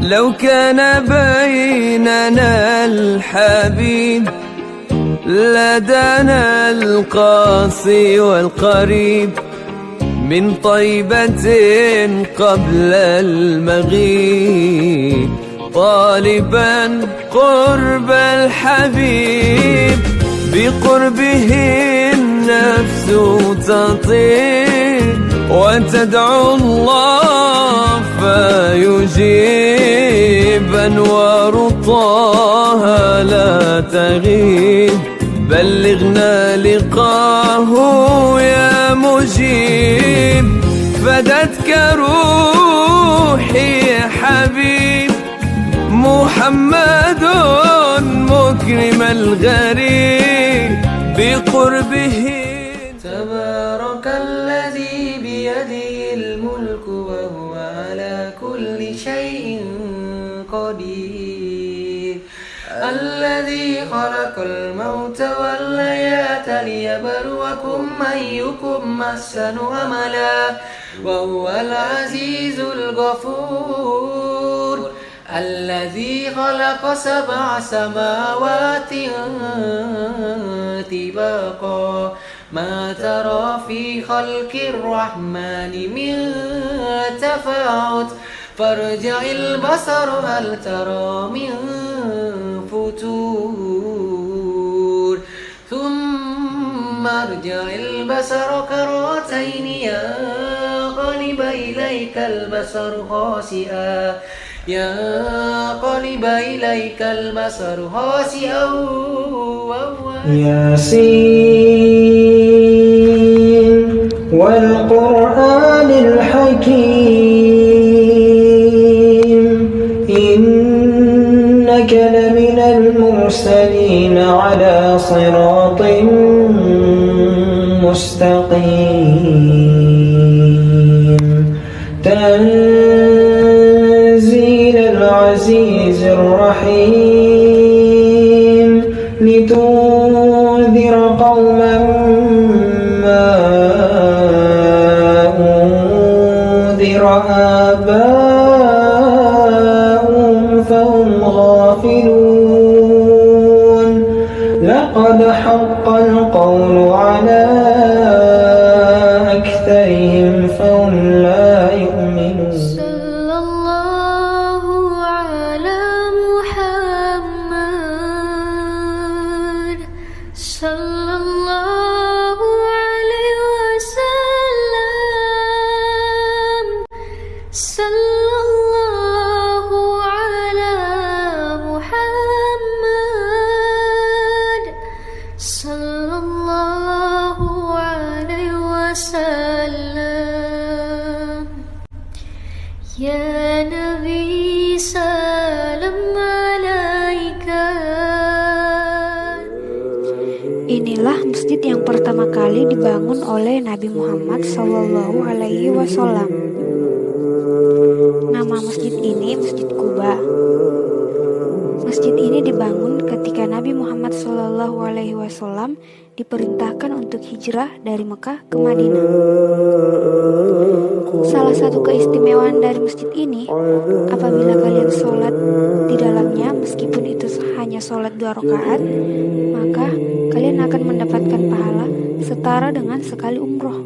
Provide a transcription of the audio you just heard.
لو كان بيننا الحبيب لدانا القاصي والقريب من طيبة قبل المغيب، طالبا قرب الحبيب. بقربه النفس تطيب وتدعو الله فيجيب. أنوار طه لا تغيب، بلغنا لقاه يا مجيب. فدتك روحي يا حبيب، محمد مكرم الغريب بقربه. تبارك الذي بيده الملك وهو على كل شيء قدير. الذي خلق الموت والحياة ليبلوكم أيكم أحسن عملا وهو العزيز الغفور. الذي خلق 7 سماوات طباقا ما ترى في خلق الرحمن من تفاوت فارجع البصر هل ترى من فتور ثم ارجع البصر كرتين ينقلب إليك البصر خاسئا ينقلب إليك البصر خاسئا ياسين والقرآن الحكيم إنك لمن المرسلين على صراط مستقيم تنزيل العزيز الرحيم لتنذر قوما ما أنذر آباؤهم فهم غافلون لقد حق القول على أكثرهم فهم لا يؤمنون. صلى الله على محمد صلى الله عليه وسلم صلى الله على محمد صلى الله عليه وسلم. يا نبي سلام alaika. Inilah masjid yang pertama kali dibangun oleh Nabi Muhammad Sallallahu Alaihi Wasallam. Nama masjid ini Masjid Quba. Masjid ini dibangun ketika Nabi Muhammad Sallallahu Alaihi Wasallam diperintahkan untuk hijrah dari Mekah ke Madinah. Salah satu keistimewaan dari masjid ini, apabila kalian sholat di dalamnya meskipun itu hanya sholat 2 rakaat, maka kalian akan mendapatkan pahala setara dengan sekali umroh.